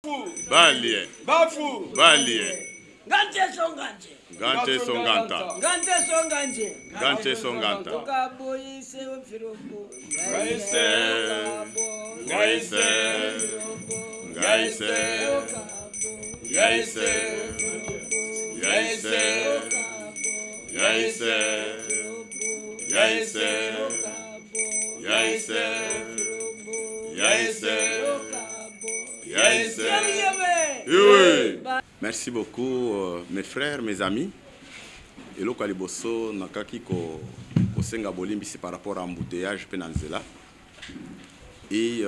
Balie. Bafu. Balie. Gante songante. Gante songanta. Gante songante. Gante songanta. Okaboyi se ofiroko. Gaise. Gaise. Gaise. Gaise. Gaise. Gaise. Gaise. Gaise. Gaise. Oui. Merci beaucoup mes frères, mes amis. Et le Kaliboso nakaki ko senga bolimbi par rapport à embouteillage penanzela. Et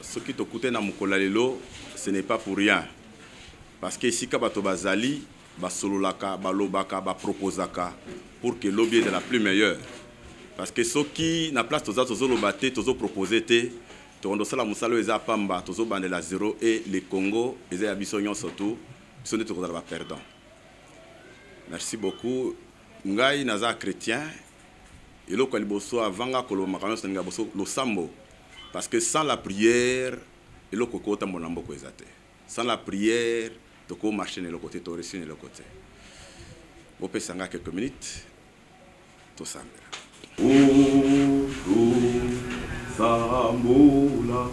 ce qui t'occute na mukola lelo, ce n'est pas pour rien. Parce que ici kabato bazali basololaka balobaka ba proposaka pour que l'objet de la plus meilleure. Parce que ceux qui na place toza tozo lobate tozo proposer te tondo sala musalo eza pamba tozo bandela zéro et le Congo eza biso surtout sont des perdants. Merci beaucoup. Ngai naza chrétien et le Kaliboso avanga kolo makamyo senga boso lo sambo parce que sans la prière et le kokota monambo ko ezate. Sans la prière toko marcher ne le côté to réussir ne le côté. Bo pesanga quelques minutes to sambela. Sambula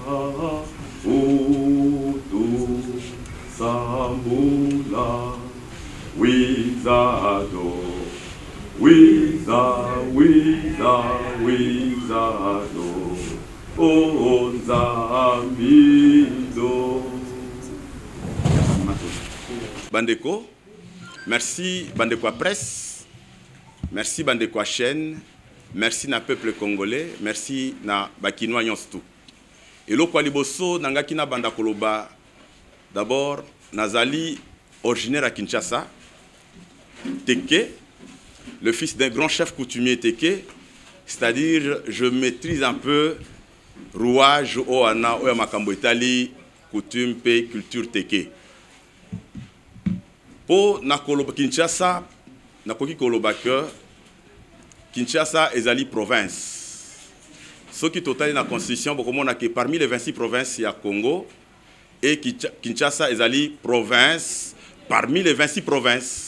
Sambula Wizado Wizado Onzamido. Bandeko, merci Bandeko Presse, merci Bandeko Chaîne, merci na peuple congolais, merci na bakinois tout. Et lo Kaliboso nangaki na banda koloba. D'abord, Nazali, originaire à Kinshasa, Teke, le fils d'un grand chef coutumier Teke, c'est-à-dire je maîtrise un peu rouage, Oana, Oyamakambo Italie, coutume, paix, culture Teke. Pour Nakoloba Kinshasa, Nakoki Koloba que Kinshasa est la province. Ce qui total dans la constitution, parmi les 26 provinces, il y a Congo. Et Kinshasa est la province parmi les 26 provinces.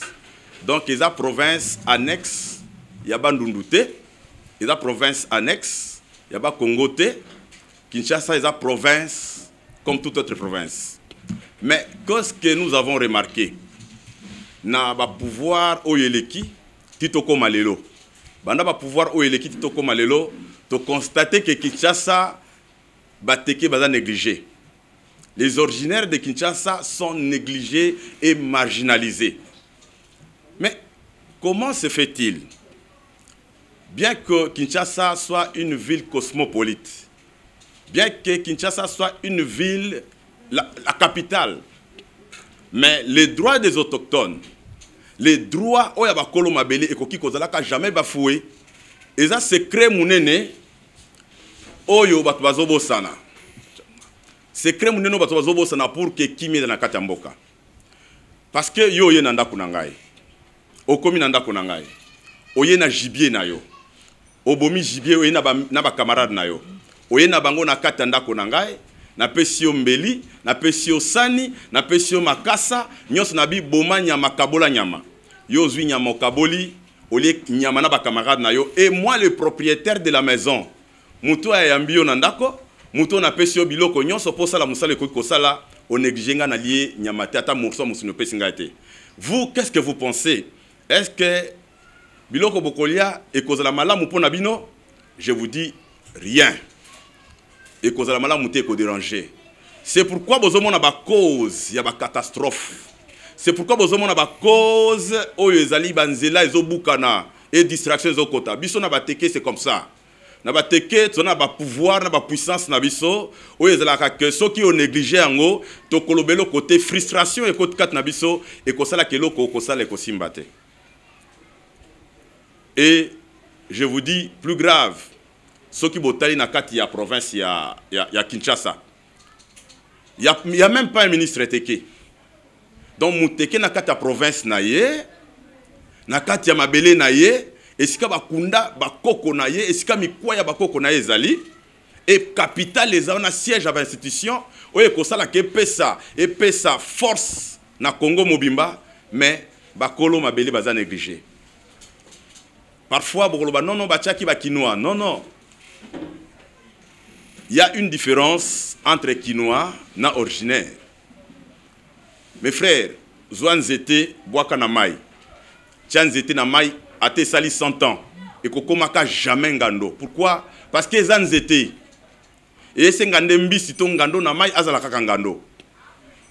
Donc, il y a province annexe, il y a Bandundoute, il y a province annexe, il y a Congote. Kinshasa est la province comme toute autre province. Mais qu'est-ce que nous avons remarqué? Na ba pouvoir oyeleki titoko malelo. Banda ba pouvoir oyeleki titoko malelo, to constater que Kinshasa bateke baza négligé. Les originaires de Kinshasa sont négligés et marginalisés. Mais comment se fait-il? Bien que Kinshasa soit une ville cosmopolite, bien que Kinshasa soit une ville, la capitale, mais les droits des autochtones, les droits oya bakolo mabele ekoki kozalaka jamais bafoué, et ça secret munene oyo batu bazobosana. Secret muneno bato bazobosana pour que kimi na kati ya mboka. Parce que yo ye nanda kunangai. Okomi nanda kunangai. Oye na gibier na yo. Obomi gibier oye na ba camarade na yo. Oye na bango na kati nda kunangai, na pesio mbeli, na pesio sani, na pesio makasa, nyonso na bi boma nyama kabola nyama. Yo zwi nyama kaboli, ole nyama na ba camarade na yo et moi le propriétaire de la maison. Muto ayambio nandako. Mouton a pesio biloko nyonso po sala musala ko sala on exigenga na lié nyamate ata morso musino pesinga te. Vous qu'est-ce que vous pensez? Est-ce que biloko bokolia e kozala malamu pona bino? Je vous dis rien. E kozala malamu te ko déranger. C'est pourquoi bozomona ba cause ya ba catastrophe. C'est pourquoi bozomona ba cause oyo ezali banzela ezobukana et distraction ezokota. Biso na bateke c'est comme ça. Na ba teke tona ba pouvoir na ba puissance na biso o ezalaka que ceux qui ont négligé yango to kolobelo côté frustration et côté kat na biso et ko sala keloko ko sala ko simbate. Et je vous dis plus grave, ceux qui botali na kati ya province ya Kinshasa. Il y a même pas un ministre teke. Donc muteke na kati ya province na ye, na kati ya mabele na ye. Esika bakunda bakoko na ye, esika mikwaya bakoko na ye zali, et capitale les on a siège à l'institution oye kosala ke pesa force na Congo mobimba mais bakolo mabele baza négligé parfois bokoloba non bachaki ba quinoa non il y a une différence entre quinoa na originaire mes frères zwan zete boaka na mai tian zete na mai ate sali 100 ans et kokomaka jamais ngando pourquoi parce que zan zete et c'est ngande mbisi to ngando na mai azala kaka ngando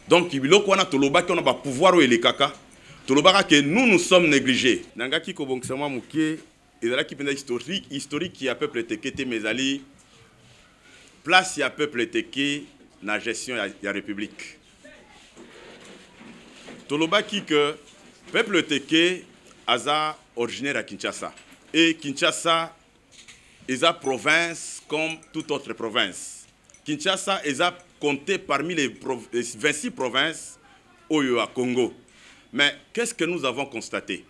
donc biloko wana tolobaki on a ba pouvoir ou kaka tolobaka que nous sommes négligés nangaki ko bonkisama mukie ezalaki penda historique qui a peuple tekete mezali place ya peuple teke na gestion ya république tolobaki que peuple teke aza originaire à Kinshasa et Kinshasa est une province comme toute autre province. Kinshasa est compté parmi les 26 provinces au Congo. Mais qu'est-ce que nous avons constaté?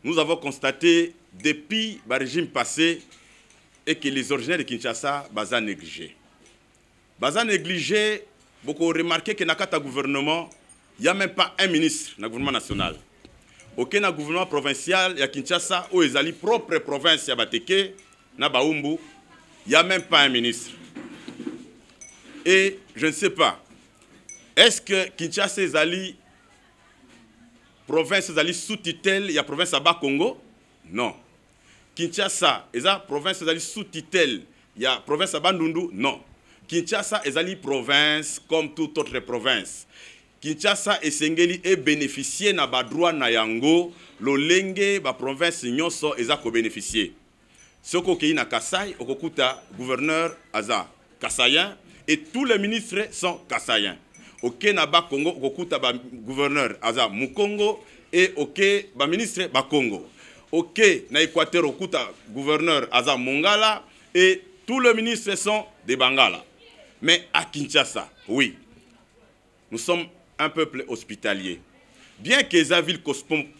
Nous avons constaté depuis le régime passé et que les originaires de Kinshasa sont négligés. Ils négligés, beaucoup remarqué que dans le gouvernement, il n'y a même pas un ministre dans le gouvernement national. Aucun gouvernement provincial, il y a Kinshasa, où ils ont propre province, il y a Bateke, na Baumbu, il n'y a même pas un ministre. Et je ne sais pas, est-ce que Kinshasa est allé province sous tutelle, il y a province à Bas-Congo? Non. Kinshasa est la province sous tutelle, il y a province à Bandundu? Non. Kinshasa est allé province comme toute autre province. Kinshasa et Sengeli est bénéficié na ba droit na yango, lolenge ba province nyonso ezako bénéficier. Soko kei na Kasai, okokuta gouverneur aza Kasayen et tous les ministres sont Kassaïens. Ok na ba Congo, okokuta ba gouverneur aza Mukongo et ok ba ministre ba Congo. Ok na Équateur okuta gouverneur aza Mongala et tous les ministres sont des Bangala. Mais à Kinshasa, oui, nous sommes un peuple hospitalier. Bien que les villes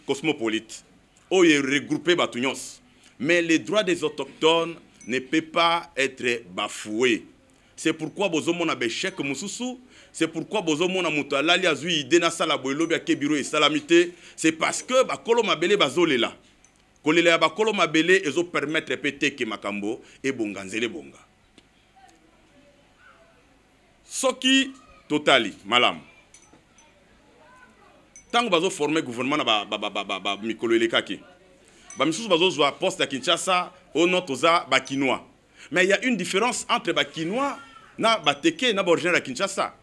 cosmopolites, où il est regroupé Batounyos, mais les droits des autochtones ne peuvent pas être bafoués. C'est pourquoi Bozomon a béchek Moussoussou, c'est pourquoi Bozomon a Moutalali a zui Dena Salaboylobi a Kebiro et Salamité, c'est parce que Bakolo Mabele Bazole là. Kolele Bakolo Mabele ezo permettre péter que Makambo et Bonganzele Bonga. Soki Totali, Malam. Tant que vous formez le gouvernement, Mikolo Elekaki. Vous avez poste à Kinshasa, au nord, aux Kinois. Mais il y a une différence entre les Kinois et les originaires à Kinshasa.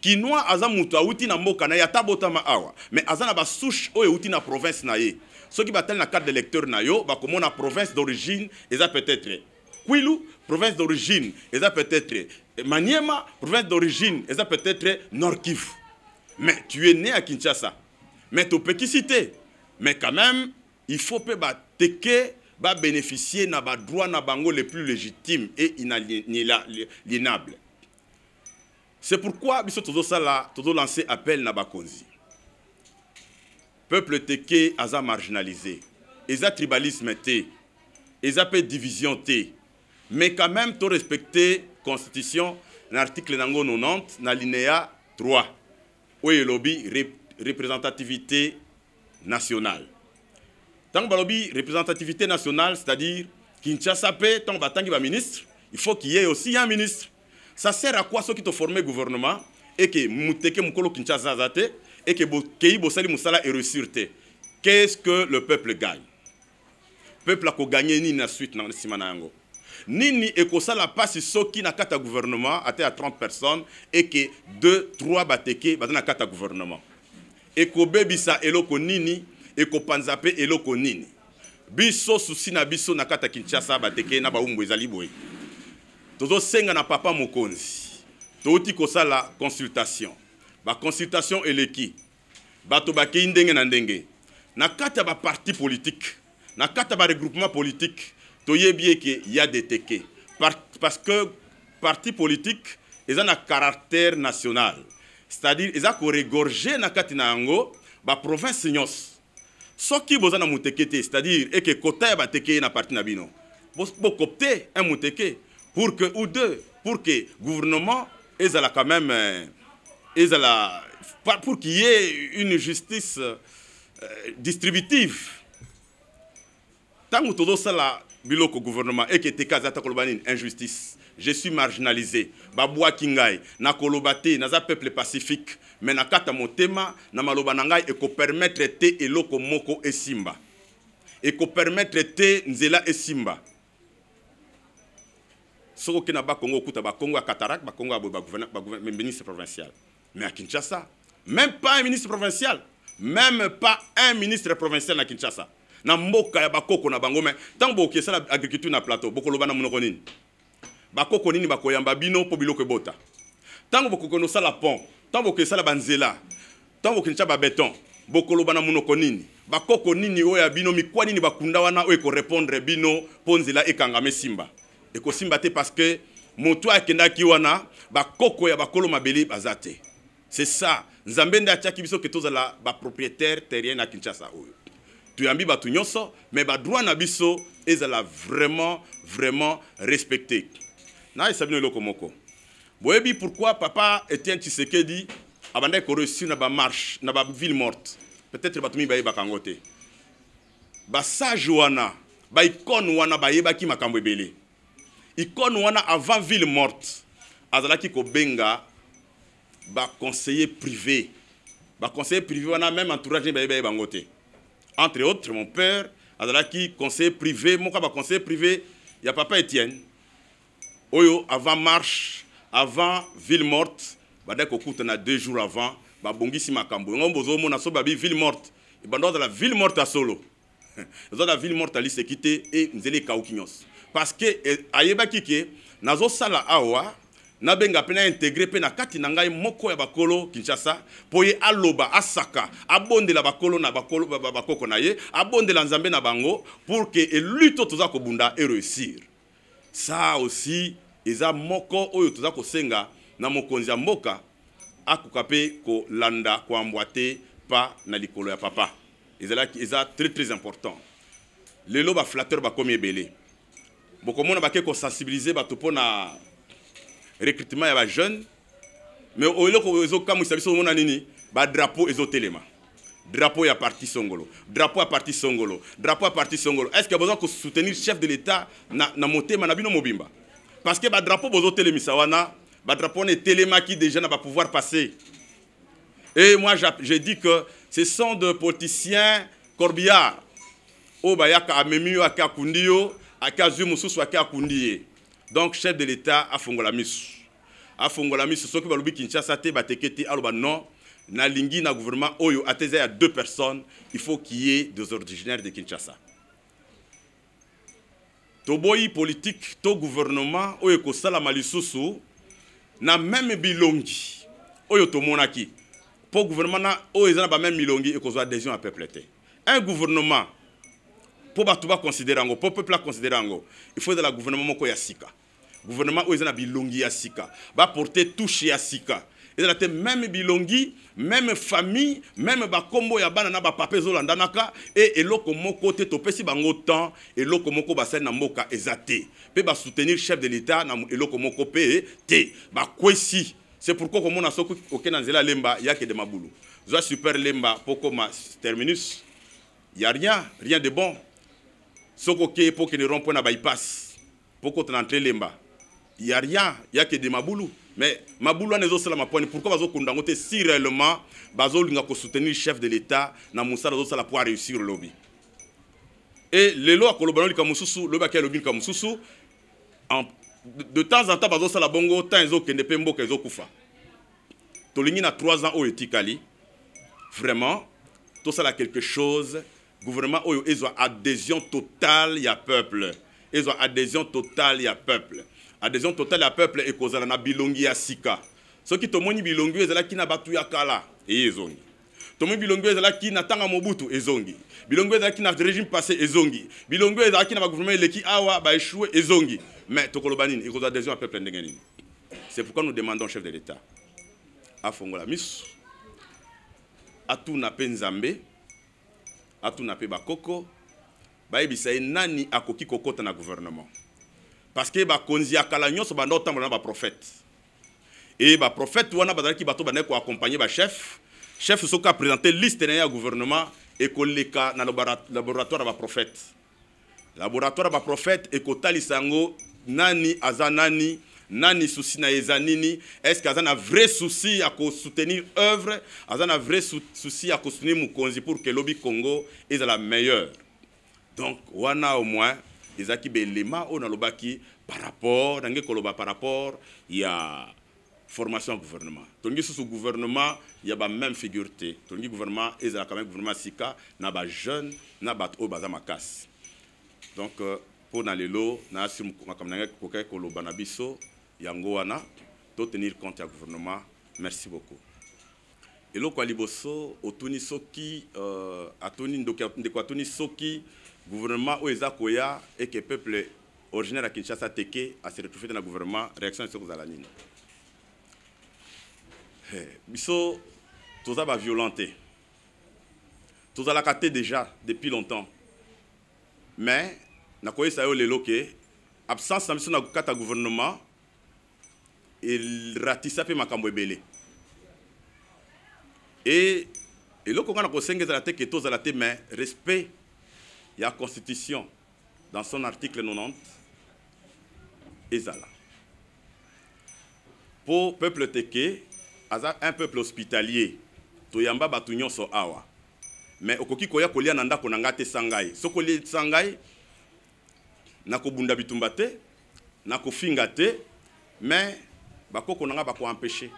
Kinois, Azamuta, Outi na Moka, na Yatabota Maawa. Mais Azana ba souche, ou Outi na province na ye. Ceux qui battent la carte d'électeur na yo, comme on a province d'origine, ils ont peut-être Kwilu, province d'origine, ils ont peut-être Maniema, province d'origine, ils ont peut-être Nord Kivu. Mais tu es né à Kinshasa. Mais tu peux citer. Mais quand même, il faut que tu bénéficier de droits les plus légitimes et inaliénables. C'est pourquoi nous avons lancé appel à Bakonzi. Peuple teke a marginalisé. Ils ont tribalisme, ils ont division. Mais quand même, tu respecter la Constitution, l'article 90, l'alinéa 3. Où il lobby représentativité nationale. Tant que lobby représentativité nationale, c'est-à-dire Kinshasa peut, tant que va ministre, il faut qu'il y ait aussi un ministre. Ça sert à quoi ceux qui ont formé le gouvernement et que Mouteke Moukolo Kinshasa zate et que Kei Bossali Moussala est ressurté. Qu'est-ce que le peuple gagne? Le peuple a gagné ni na suite dans le Simanango. Nini ekosala passe soki na kata gouvernement à 30 personnes et que 2-3 bateke bazana kata gouvernement. Eko bebisa eloko nini eko panzape eloko nini. Biso susi na biso na kata Kinshasa bateke na baumbu ezali boy. Tozo senga na papa mokonzi. Touti kosala consultation. Ba consultation eleki. Bato bakei ndenge na ndenge. Na kata ba parti politique, na kata ba regroupement politique. Il y a des téqués. Parce que parti politique, ils ont un caractère national. C'est-à-dire, ils ont regorgé dans la province. Ce qui est besoin de c'est-à-dire que côté est un parti nabino. Vous copter un moutéké. pour que ou deux pour que gouvernement ezala quand même ezala pour qu'il y ait une justice distributive. Tant que tout ça là biloko gouvernement et que tekaza ta kolobani injustice, je suis marginalisé babwa kingai na kolobate na za peuple pacifique mais na kata motema na maloba na ngai e ko permettre te eloko moko esimba et ko permettre te nzela esimba soko kina ba Congo kuta ba Congo a Cataract ba Congo a ba ministre provincial mais à Kinshasa même pas un ministre provincial, même pas un ministre provincial na Kinshasa na mboka ya bakoko na bango mais tant boke ça l'agriculture na plateau boko loba na monoko nini bakoko nini bakoyamba bino po biloko bota tant boko kono sala pont tant boke sala banzela tant boke ncha ba béton boko loba na monoko nini bakoko nini oya bino mikwa nini bakunda wana o ko répondre bino ponzela ekangame simba eko simba te parce que moto akenda ki wana bakoko ya bakolo mabeli bazate c'est ça nzambe nda tiaki biso ke tozala ba propriétaire terrien na Kinshasa oyo tuyambi batu nyonso mais ba droit na biso ezala vraiment respecté na esabino loko moko boyebi pourquoi papa Etienne Tshisekedi abanda ko reçu na ba marche na ba ville morte peut-être batumi baye bakangote ba sage wana ba icône wana bayebaki makambo ebele icône wana avant ville morte azalaki ko benga ba conseiller privé wana même entourage baye bangote. Entre autres, mon père, azalaki conseiller privé, mon ba conseiller privé, il y a papa Etienne. Oyo avant marche, avant ville morte, badako kutana 2 jours avant, ba bongisi makambo. Ngombozo mona so babi ville morte. Et bando dans la ville morte à Solo. Dans la ville morte à Lisekité et nzele kaukinyos. Parce que ayeba kike nazo sala awa na benga pena intégré pe na kati na ngai moko ya bakolo Kinshasa poye aloba asaka abondela bakolo na bakolo bakoko na ye abondela nzambe na bango pour que eluto toza ko bunda et réussir. Ça aussi eza moko oyo toza ko senga na mokonzi ya mboka akukape ko landa ko ambwate pa na likolo ya papa. Eza très important. Lelo ba flatteur ba komi ebele. Bokomona ba ke ko sensibiliser ba topo na recrutement ya ba jeune mais au lieu ko ezo kamu sabiso mona nini ba drapeau ezo telema drapeau ya parti Songolo drapeau à parti Songolo est-ce que besoin ko soutenir chef de l'état na motema na bino mobimba parce que ba drapeau bozo telemisa wana ba drapeau ne telema qui déjà n'a pas pouvoir passer et moi je dis que ce sont de politiciens corbillards o bayaka amemiyo aka kundiyo aka zumususu aka kundiye. Donc, chef de l'État a fongola misu. A fongola misu, ce qui va l'oublier Kinshasa, bateketi, alors non, na lingi na gouvernement, oyo, atese à 2 personnes, il faut qu'il y ait des originaires de Kinshasa. Toboyi politique, to gouvernement, oyo ko sala malisusu, na même bilongi, oyo to monaki. Pour gouvernement, na oyo zana ba même bilongi, et ko zo adhésion à peuple. Un gouvernement, pour batuba considérer ngo, pour peuple considérer ngo, il faut de la gouvernement moko ya sika. Gouvernement où ils ont bilongi ya sika, va porter touche ya sika. Ils ont même bilongi, même famille, même ba kombo ya bana na ba papé zolandanaka et eloko moko te topesi bango temps eloko moko ba sel na mboka ezate. Pe ba soutenir chef de l'état na eloko moko pe te ba kwesi. C'est pourquoi comme on a soko okena nzela lemba yake de mabulu. Zo super lemba poko ma terminus. Il y a rien de bon. Soko ke pour que ne rond-point na bypass. Poko ton entrée lemba. Il y a rien, il y a que des maboulou. Mais maboulou ne zo sala maponi pourquoi bazo kundangote si réellement bazo linga ko soutenir chef de l'état na musala zo sala pour réussir le lobby. Et les lois kolobano lika mususu, le bakia lobby ka mususu de temps en temps bazo sala bongo temps ezo kende pe mboka ezo kufa. Tolingi na 3 ans au etikali. Vraiment, tout ça là quelque chose. Gouvernement oyo ezo adhésion totale ya peuple. Ezo adhésion totale ya peuple. Adhésion totale ya peuple et kozala na bilongi ya sika. Ce qui tomoni bilongi ezala ki na batu ya kala et ezongi. Tomoni bilongi ezala ki na tanga mobutu ezongi. Bilongi ezala ki na régime passé ezongi. Bilongi ezala ki na gouvernement eleki awa ba échoué ezongi. Mais tokolobanini ezo adhésion à peuple ndengeni. C'est pourquoi nous demandons au chef de l'État à fongola misu atuna penzambe atuna pe bakoko baebisa nani akoki kokota na gouvernement. parce que bakonzi ya kala nyonso banda otambola na baprophète et baprophète wana bazalaki bato banda koaccompagner bachef chef soki apresente liste na ye ya gouvernement ekoleka na laboratoire ya baprophète laboratoire ya baprophète ekotalisa yango nani aza nani nani souci na eza nini est-ce que aza na vrai souci ya soutenir œuvre aza na vrai souci ya soutenir mokonzi pour que lobi Congo ezala meilleur. Donc wana au moins ezaki belema o nalobaki par rapport nange koloba par rapport ya formation gouvernement tongi sous gouvernement ya ba même figure te tongi gouvernement ezala quand même gouvernement sika na ba jeune na bat o baza makasi. Donc pour na lelo na asimu makamnanga kokai koloba na biso yango wana to tenir compte ya gouvernement. Merci beaucoup. Eloko aliboso otuni soki atoni ndeko atoni soki gouvernement o eza koya et que peuple originaire à Kinshasa teke a se retrouver dans le gouvernement réaction sur la nini biso toza ba violenté toza la katé déjà depuis longtemps mais na koyesa yo lelo ke absence na biso na kata gouvernement il ratissa pe makambo ebele et eloko ngana ko sengeza la te ke toza la te mais respect il y a la Constitution dans son article 90 ezala pour peuple teke un peuple hospitalier toyamba batu nyonso awa mais okoki koya kolia na ndako na ngate sangai sokoli sangai nako bunda bitumba te nako finga te mais bakoko nanga bako empêcher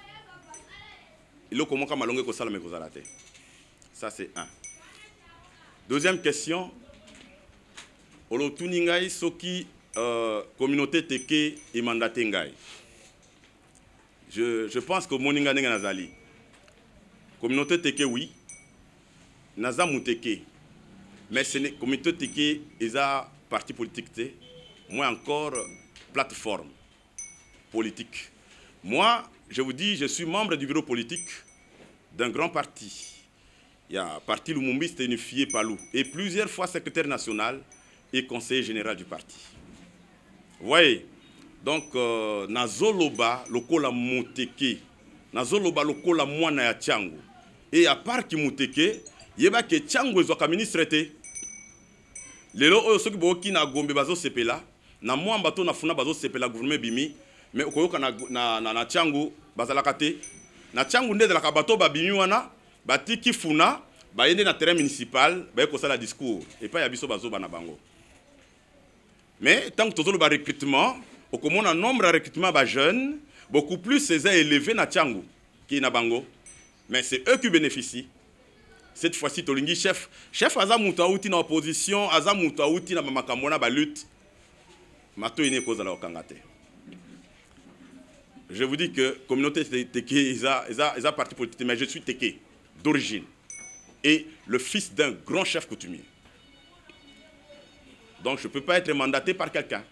iloko moka malonge ko sala me kozala te. Ça c'est un. Deuxième question olotuni ngai soki communauté teke et mandaté ngai. Je pense que moninga nenga nazali. Communauté teke oui. Naza muteke. Mais ce n'est communauté teke eza parti politique te. Moi encore plateforme politique. Moi, je vous dis, je suis membre du bureau politique d'un grand parti. Il y a parti Lumumbi, c'était unifié Palou. Et plusieurs fois secrétaire national et conseiller général du parti. Vous voyez, donc nazoloba lokola muteke, nazoloba lokola mwana ya Tchango. Et à part ki muteke, yeba ke Tchango ezoka ministre te. Lelo oyo soki boki na Gombe bazo sepela, na mwamba to na funa bazo sepela gouvernement bimi, mais okoyoka na Tchango bazalaka te. Na Tchango nde la kabato ba bimi wana, batiki funa, ba yende na terrain municipal, ba yeko sala discours et pas ya biso bazo bana bango. Mais tant que tout le recrutement, au commun un nombre de recrutement de jeunes, beaucoup plus élevé na Tchango qui na bango. Mais c'est eux qui bénéficient. Cette fois-ci, Tolingi chef aza muta outi na opposition, aza muta outi na makamona ba lutte. Mato ine cause la okangate. Je vous dis que communauté teke isa parti politique, mais je suis teke d'origine et le fils d'un grand chef coutumier. Donc je ne peux pas être mandaté par quelqu'un.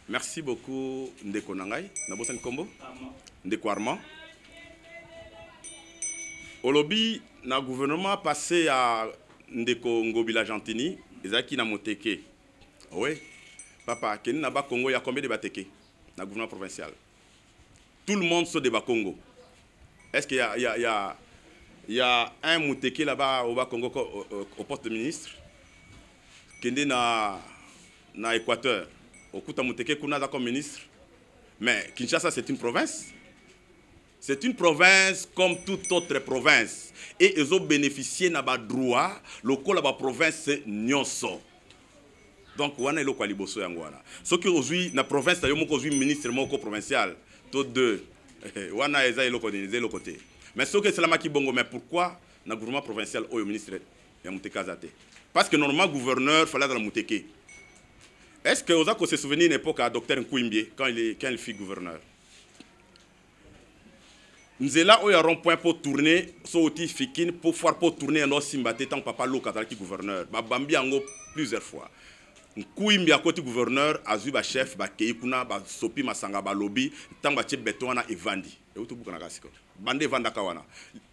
Merci beaucoup Ndeko Nangai, Nabosen Kombo, Ndeko Armand. Au lobby, na gouvernement passé à Ndeko Ngobila Gentini, Ezaki na moteke. Oui, papa, Keni Naba Congo, il y a combien de bateke dans le gouvernement provincial? Tout le monde se débat Congo. Est-ce qu'il y a un moteke là-bas au Bas-Congo au poste de ministre? Kende na Équateur, au Kouta Muteke Kounaza comme ministre. Mais Kinshasa, c'est une province. C'est une province comme toute autre province. Et ils ont bénéficié de leur droit. Le col de la province, c'est Nyonso. Donc, on a le Kwaliboso Yangwana. Ce qui aujourd'hui, la province, il y a un ministre provincial. Tous deux. On a le côté. Mais ce que c'est la bongo. Mais pourquoi le gouvernement provincial ou le ministre Yamutekazate? Parce que normalement, le gouverneur, il fallait dans la Mouteke. Est-ce que vous avez se souvenir d'une époque à Dr Nkouimbie, quand il fut gouverneur? Nous sommes là où il y a un rond-point pour tourner, pour faire pour tourner un autre Simbate, tant que papa Lokazal qui gouverneur. Bambi Ango plusieurs fois. Nkouimbie à côté gouverneur, Azuba chef, Keikuna, Sopi Masanga, Lobby, tant que Betona et Vandi. Et où tout le monde a Bande Vandakawana.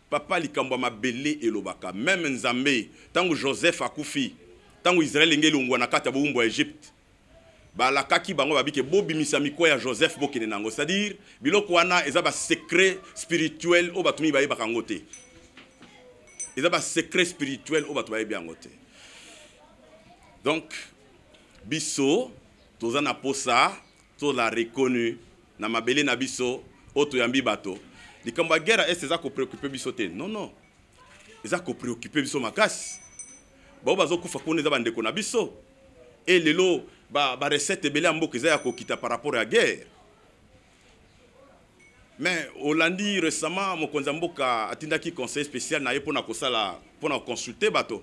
Papa Likamba ma belé et lobaka. Même Nzambe, tant que Joseph Akoufi, tant que Israël Ngeli Ungwanakata Boumbo Égypte. la kaki bango babike bobi misamiko ya Joseph bokene nango, c'est-à-dire biloko wana eza ba secret spirituel o batumi baye bakangote. Eza ba secret spirituel o batu baye biangote. Donc biso toza na posa to la reconnu na mabele na biso oto yambi bato. Likambo ya guerre est eza ko préoccuper biso te. Non non. Eza ko préoccuper biso makasi. Ba bazo kufa kone eza bandeko na biso. Et lelo ba recette belé mboka eza ya kokita par rapport à guerre. Mais Hollandi récemment mokonza mboka atindaki conseil spécial na ye pona kosala pona consulter bato.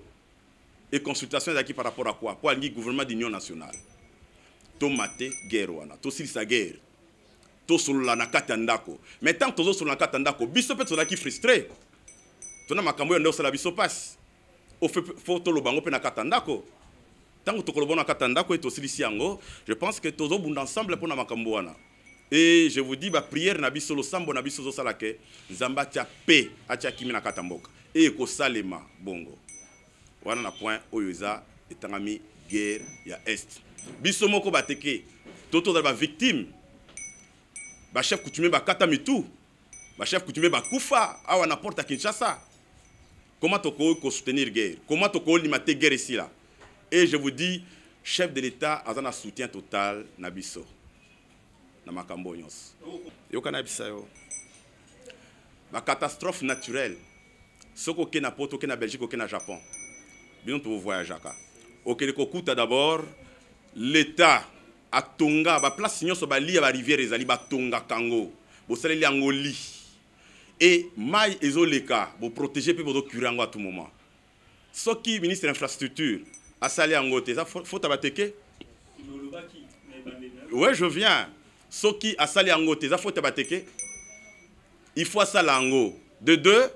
Et consultation ezaki par rapport à quoi? Pour le gouvernement d'union nationale. To mate guerre wana, to silisa guerre. To solola na kati ndako. Mais tant tozo solola na kati ndako, biso pe tozaki frustré. Tona makambo yo ndo sala biso passe. O faut to lobango pe na kati ndako. Tant que tokoloba na kati ndako et to silisi yango, je pense que tozo bunda ensemble pour na makambo wana. Et je vous dis ba prière na biso lo sambo na biso zo sala ke nzamba tia pe atia kimi na kati mboka. Et ko salema bongo. Wana na point oyo eza etangami guerre ya est. Biso moko bateke toto za ba victime. Ba chef coutumier ba kata mitu. Ba chef coutumier ba kufa awa na porte à Kinshasa. Comment toko ko soutenir guerre? Comment toko limiter guerre ici là? Et je vous dis chef de l'État a un soutien total na biso. Na makambo nyos. Yo kana bisa yo. Ba catastrophe naturelle. Soko ke na poto ke na Belgique ke na Japon. Bien pour voyager au Kélékokuta d'abord l'État a Tonga ba place nyonso ba li ba rivière ezali ba Tonga Kango bo saleli angoli et mai ezoleka bo protéger pe bo curer à tout moment. Soki ministre de l'infrastructure a sali angote ça faut tabateke. Ouais, je viens. Soki a sali angote ça faut tabateke. Il faut ça lango de deux.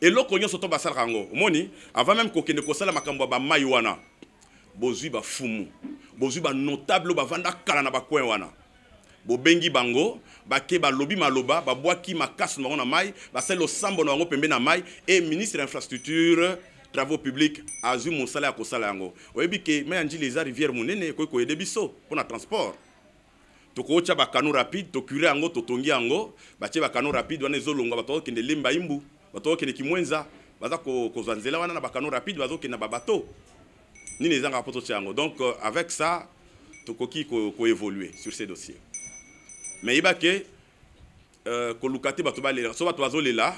Et l'autre nyonso to basala rango moni avant même ko kende ko sala makambo ba mai wana bozui ba fumu bozui ba notable ba vanda kala na ba coin wana bo bengi bango ba ke ba lobi maloba ba boaki makasi na mai ba selo sambo na ngo pembe na mai et ministre de l'infrastructure travaux publics azu mon salaire ko sala yango oyebi ke mais andi les rivières monene ko ko biso pour na transport to ko cha ba kanu rapide to curer yango to tongi yango ba che ba kanu rapide wana ezolonga ba to kende lemba imbu bato ke kimwenza baza ko zanzela wana na bakano rapide bazo ke na babato ni les anga poto tiango. Donc avec ça tokoki ko évoluer sur ces dossiers mais iba ke ko lukate bato ba lela so bato bazo lela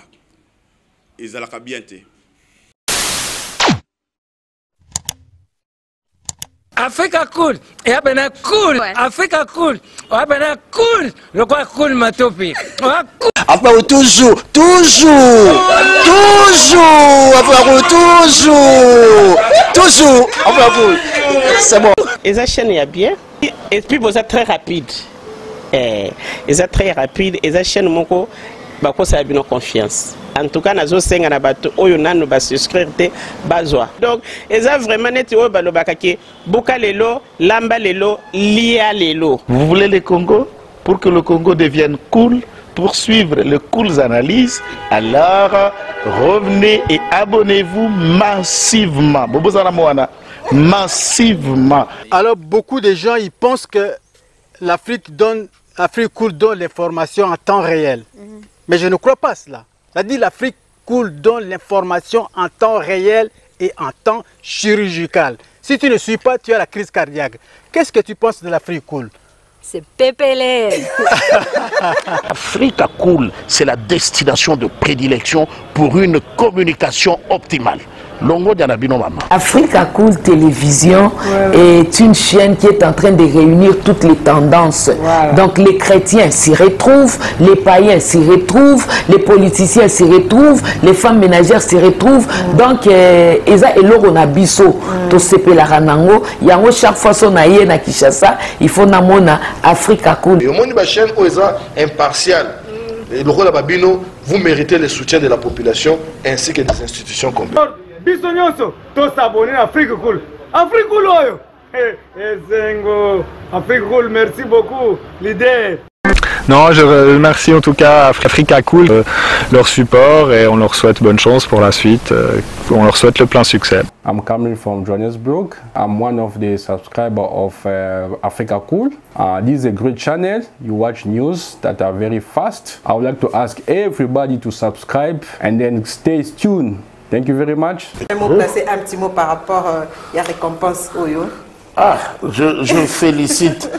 ezalaka bien te. Africa cool, et abena cool, ouais. Africa cool, abena cool, le quoi cool matopi. Après toujours, après c'est bon. Et ça chaîne est bien, et puis vous êtes très rapide. Et ça très rapide, et ça chaîne mon co, bah quoi ça a bien confiance. En tout cas, nazo senga na bato oyo nanu ba souscrire te bazwa. Donc, eza vraiment net oyo ba lobakaki boka lelo, lamba lelo, lia lelo. Vous voulez le Congo pour que le Congo devienne cool, pour suivre les cool analyses, alors revenez et abonnez-vous massivement. Bobozana Moana, massivement. Alors beaucoup de gens ils pensent que l'Afrique cool donne l'information en temps réel. Mais je ne crois pas cela. C'est-à-dire l'Afrique cool donne l'information en temps réel et en temps chirurgical. Si tu ne suis pas, tu as la crise cardiaque. Qu'est-ce que tu penses de l'Afrique cool? C'est pépélé. Africa Cool, c'est la destination de prédilection pour une communication optimale. Longo Dianabino Mama. Africa Cool Télévision est une chaîne qui est en train de réunir toutes les tendances. Donc les chrétiens s'y retrouvent, les païens s'y retrouvent, les politiciens s'y retrouvent, les femmes ménagères s'y retrouvent. Donc Eza et Lorona Bisso, to sepe la ranango, yango chaque fois son aïe na Kinshasa, il faut namona Africa Cool. Et au monde de la chaîne Oeza impartial. Et le rôle de Babino, vous méritez le soutien de la population ainsi que des institutions complètes. Bisognoso, to s'abonner à Afrique Cool. Afrique Cool, Zengo. Afrique Cool, merci beaucoup, leader. Non, je remercie en tout cas Africa Cool, leur support, et on leur souhaite bonne chance pour la suite. On leur souhaite le plein succès. I'm coming from Johannesburg. I'm one of the subscribers of Africa Cool. This is a great channel. You watch news that are very fast. I would like to ask everybody to subscribe and then stay tuned. Thank you very much. Placer un petit mot par rapport à la récompense Oyo. Ah, je félicite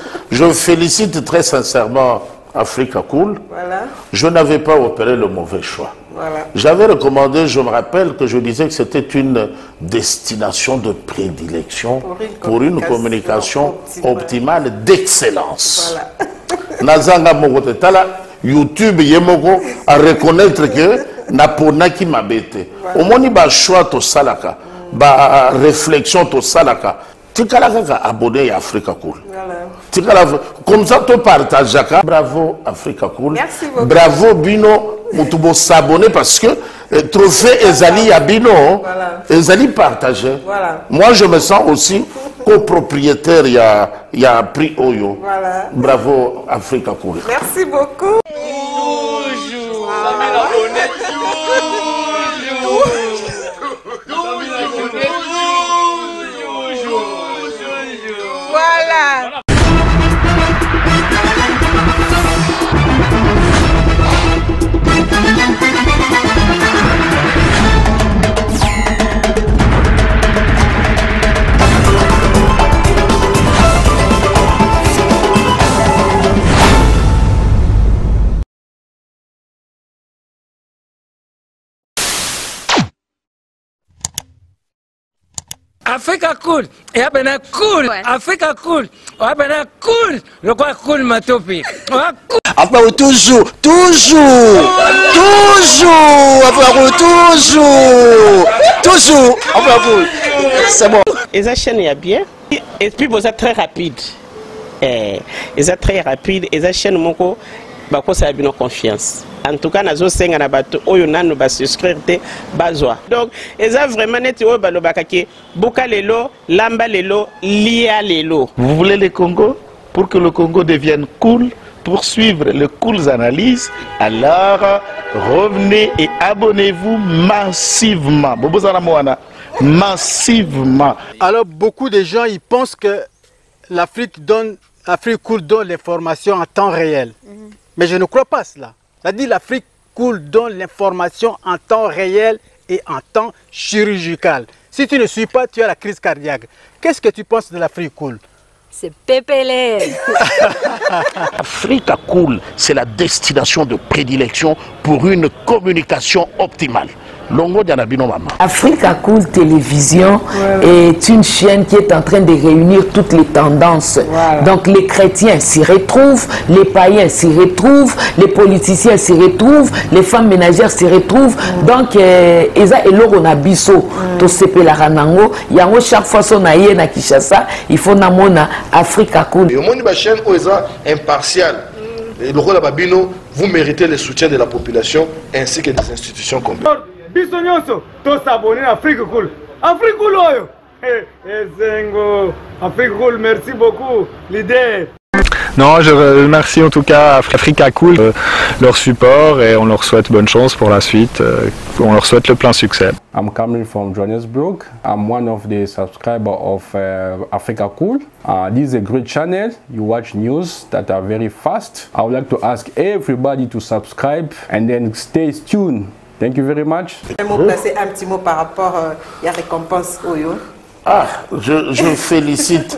très sincèrement Africa Cool. Voilà. Je n'avais pas opéré le mauvais choix. Voilà. J'avais recommandé, je me rappelle que je disais que c'était une destination de prédilection pour une communication optimale d'excellence. Voilà. Nazanga Mogote Tala, YouTube Yemoko à reconnaître que Napona qui m'a bêté. Au moins, il y a choix to salaka, ba réflexion to salaka. Tikalaka abonné à Africa Cool. Voilà. Comme ça, tu partages. Bravo Africa Cool. Merci beaucoup. Bravo Bino. Mutubo s'abonner parce que trophée Ezali à Bino, voilà. Ezali partagé. Voilà. Moi, je me sens aussi copropriétaire. Il y a prix Oyo. Voilà. Bravo Africa Cool. Merci beaucoup. Voilà. Africa Cool, et abena cool, Africa Cool, abena cool, le quoi cool matopi. Après, toujours, c'est bon. Et ça chaîne est bien, et puis vous êtes très rapide. Et ça très rapide, et ça chaîne moko, bah quoi ça a bien confiance. En tout cas, nazo senga na bato oyo nanu ba souscrire te bazwa. Donc, eza vraiment neti oyo balobaka ke boka lelo, lamba lelo, lia lelo. Vous voulez le Congo? Pour que le Congo devienne cool, pour suivre les cool analyses, alors revenez et abonnez-vous massivement. Massivement. Alors, beaucoup de gens ils pensent que l'Afrique Cool donne l'information en temps réel. Mais je ne crois pas cela. C'est-à-dire l'Afrique Cool donne l'information en temps réel et en temps chirurgical. Si tu ne suis pas, tu as la crise cardiaque. Qu'est-ce que tu penses de l'Afrique Cool? C'est PPLR. Africa Cool, c'est la destination de prédilection pour une communication optimale. Longo Dianabino Mama. Africa Cool Télévision est une chaîne qui est en train de réunir toutes les tendances. Donc les chrétiens s'y retrouvent, les païens s'y retrouvent, les politiciens s'y retrouvent, les femmes ménagères s'y retrouvent. Donc Eza Eloro Nabiso, to sepe la ranango, yango chaque fois son aïe na Kinshasa, il faut namona Africa Cool. Et au monde de la chaîne Oeza impartial. Et le rôle de Babino, vous méritez le soutien de la population ainsi que des institutions complètes. Biso nyonso to s'abonner à Africa Cool. Africa Cool oyo. Zengo. Africa Cool, merci beaucoup leader. Non, je remercie en tout cas Africa Cool, leur support, et on leur souhaite bonne chance pour la suite. On leur souhaite le plein succès. I'm coming from Johannesburg. I'm one of the subscribers of Africa Cool. This is a great channel. You watch news that are very fast. I would like to ask everybody to subscribe and then stay tuned. Thank you very much. Placer un petit mot par rapport à la récompense Oyo. Ah, je félicite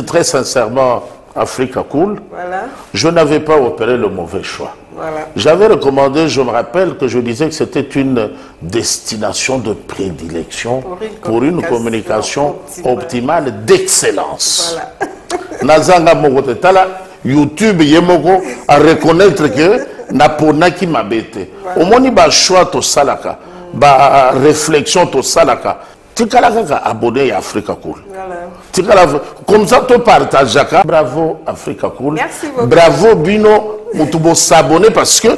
très sincèrement Africa Cool. Voilà. Je n'avais pas opéré le mauvais choix. Voilà. J'avais recommandé, je me rappelle que je disais que c'était une destination de prédilection pour une communication optimale d'excellence. Voilà. Nazanga Mogote Tala, YouTube Yemoko à reconnaître que Napona qui m'a bêté. Au moins, il y a choix to salaka, ba réflexion to salaka. Tikalaka abonné à Africa Cool. Voilà. Comme ça, tu partages. Bravo Africa Cool. Merci beaucoup. Bravo Bino. Mutubo s'abonner parce que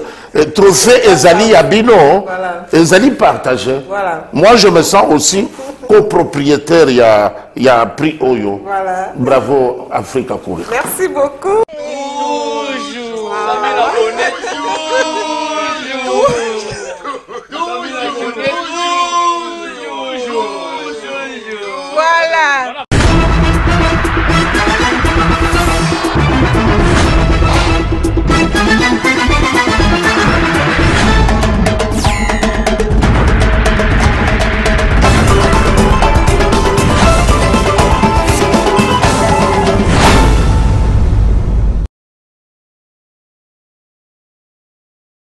trophée Ezali à Bino, voilà. Ezali partagé. Voilà. Moi, je me sens aussi copropriétaire. Il y a prix Oyo. Voilà. Bravo Africa Cool. Merci beaucoup.